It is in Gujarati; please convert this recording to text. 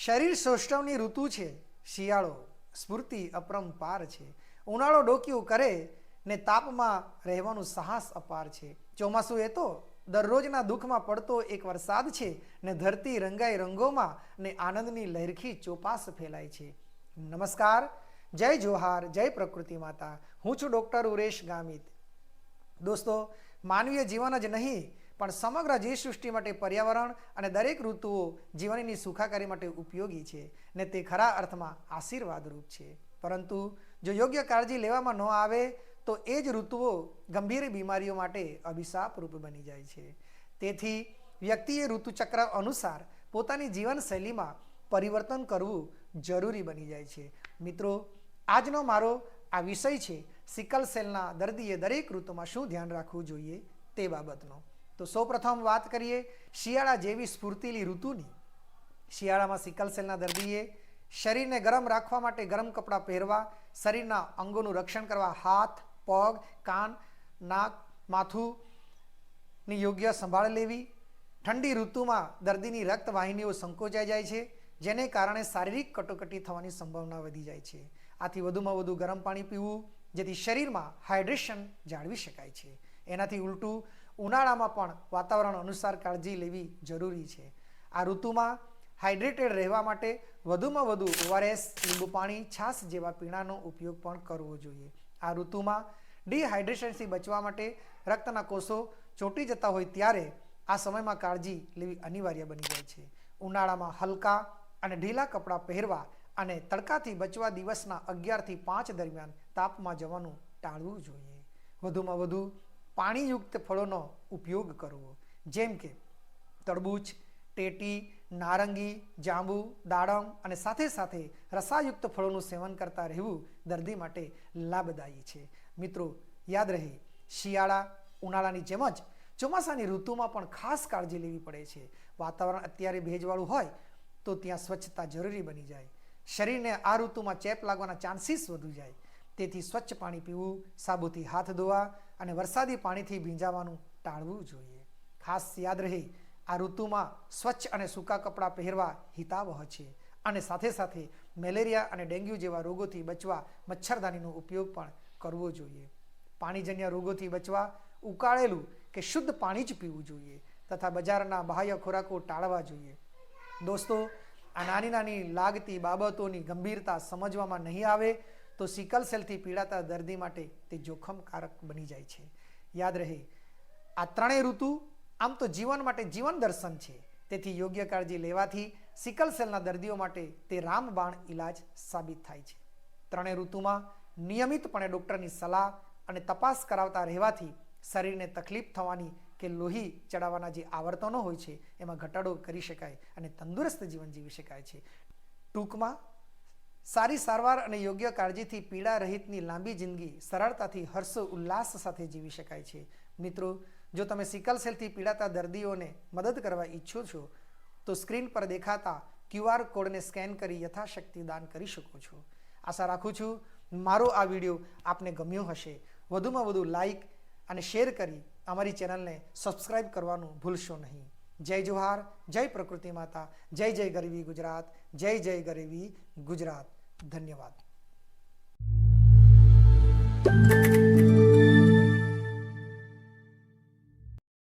શરીર સૌષ્ઠવની ઋતુ છે શિયાળો, સ્ફૂર્તિ અપરંપાર છે। ઉનાળો ડોક્યું કરે ને તાપમાં રહેવાનું સાહસ અપાર છે। ચોમાસું એ તો દરરોજના દુઃખમાં પડતો એક વરસાદ છે ને ધરતી રંગાઈ રંગોમાં ને આનંદની લહેરખી ચોપાસ ફેલાય છે। નમસ્કાર, જય જોહાર, જય પ્રકૃતિ માતા। હું છું ડૉક્ટર ઉરેશ ગામિત। દોસ્તો, માનવીય જીવન જ નહીં પણ સમગ્ર જીવસૃષ્ટિ માટે પર્યાવરણ અને દરેક ઋતુઓ જીવનની સુખાકારી માટે ઉપયોગી છે ને તે ખરા અર્થમાં આશીર્વાદરૂપ છે। પરંતુ જો યોગ્ય કાળજી લેવામાં ન આવે તો એ જ ઋતુઓ ગંભીર બીમારીઓ માટે અભિશાપરૂપ બની જાય છે। તેથી વ્યક્તિએ ઋતુચક્ર અનુસાર પોતાની જીવનશૈલીમાં પરિવર્તન કરવું જરૂરી બની જાય છે। મિત્રો, આજનો મારો આ વિષય છે સિકલ સેલના દર્દીએ દરેક ઋતુમાં શું ધ્યાન રાખવું જોઈએ તે બાબતનો। તો સૌપ્રથમ વાત કરીએ શિયાળા જેવી સ્ફૂર્તિલી ઋતુની। શિયાળામાં સિકલ સેલના દર્દીએ શરીરને ગરમ રાખવા માટે ગરમ કપડાં પહેરવા, શરીરના અંગોનું રક્ષણ કરવા હાથ, પગ, કાન, નાક, માથુંની યોગ્ય સંભાળ લેવી। ઠંડી ઋતુમાં દર્દીની રક્તવાહિનીઓ સંકોચાઈ જાય છે, જેને કારણે શારીરિક કટોકટી થવાની સંભાવના વધી જાય છે। આથી વધુમાં વધુ ગરમ પાણી પીવું, જેથી શરીરમાં હાઇડ્રેશન જાળવી શકાય છે। એનાથી ઉલટું ઉનાળામાં પણ વાતાવરણ અનુસાર કાળજી લેવી જરૂરી છે। આ ઋતુમાં હાઇડ્રેટેડ રહેવા માટે વધુમાં વધુ ORS, લીંબુ પાણી, છાશ જેવા પીણાનો ઉપયોગ પણ કરવો જોઈએ। આ ઋતુમાં ડિહાઇડ્રેશનથી બચવા માટે રક્તના કોષો ચોંટી જતા હોય ત્યારે આ સમયમાં કાળજી લેવી અનિવાર્ય બની જાય છે। ઉનાળામાં હલકા અને ઢીલા કપડાં પહેરવા અને તડકાથી બચવા દિવસના 11 થી 5 દરમિયાન તાપમાં જવાનું ટાળવું જોઈએ। વધુમાં વધુ પાણીયુક્ત ફળોનો ઉપયોગ કરવો, જેમ કે તરબૂચ, ટેટી, નારંગી, જાંબુ, દાડમ અને સાથે સાથે રસાયુક્ત ફળોનું સેવન કરતા રહેવું દર્દી માટે લાભદાયી છે। મિત્રો, યાદ રહે, શિયાળા ઉનાળાની જેમ જ ચોમાસાની ઋતુમાં પણ ખાસ કાળજી લેવી પડે છે। વાતાવરણ અત્યારે ભેજવાળું હોય તો ત્યાં સ્વચ્છતા જરૂરી બની જાય। શરીરને આ ઋતુમાં ચેપ લાગવાના ચાન્સીસ વધુ જાય, તેથી સ્વચ્છ પાણી પીવું, સાબુથી હાથ ધોવા અને વરસાદી પાણીથી ભીંજાવાનું ટાળવું જોઈએ। ખાસ યાદ રહે, આ ઋતુમાં સ્વચ્છ અને સૂકા કપડાં પહેરવા હિતાવહ છે અને સાથે સાથે મેલેરિયા અને ડેન્ગ્યુ જેવા રોગોથી બચવા મચ્છરદાનીનો ઉપયોગ પણ કરવો જોઈએ। પાણીજન્ય રોગોથી બચવા ઉકાળેલું કે શુદ્ધ પાણી જ પીવું જોઈએ તથા બજારના બાહ્ય ખોરાકો ટાળવા જોઈએ। દોસ્તો, આ નાની નાની લાગતી બાબતોની ગંભીરતા સમજવામાં નહીં આવે તો સિકલ સેલથી પીડાતા દર્દી માટે તે જોખમકારક બની જાય છે। યાદ રહે, આ ત્રણેય ઋતુ આમ તો જીવન માટે જીવન દર્શન છે, તેથી યોગ્ય કાળજી લેવાથી સિકલ સેલના દર્દીઓ માટે તે રામબાણ ઇલાજ સાબિત થાય છે। ત્રણેય ઋતુમાં નિયમિતપણે ડૉક્ટરની સલાહ અને તપાસ કરાવતા રહેવાથી શરીરને તકલીફ થવાની કે લોહી ચડાવવાના જે આવર્તનો હોય છે એમાં ઘટાડો કરી શકાય અને તંદુરસ્ત જીવન જીવી શકાય છે। ટૂંકમાં, સારી સારવાર અને યોગ્ય કાળજીથી પીડા રહિતની લાંબી જિંદગી સરળતાથી હર્ષ ઉલ્લાસ સાથે જીવી શકાય છે। મિત્રો, જો તમે સિકલ સેલથી પીડાતા દર્દીઓને મદદ કરવા ઈચ્છો છો તો સ્ક્રીન પર દેખાતા QR કોડને સ્કેન કરી યથાશક્તિ દાન કરી શકો છો। આશા રાખું છું મારો આ વિડીયો આપને ગમ્યો હશે। વધુમાં વધુ લાઈક અને શેર કરી અમારી ચેનલને સબસ્ક્રાઈબ કરવાનું ભૂલશો નહીં। જય જોહાર, જય પ્રકૃતિ માતા, જય જય ગરવી ગુજરાત, જય જય ગરવી ગુજરાત। ધન્યવાદ।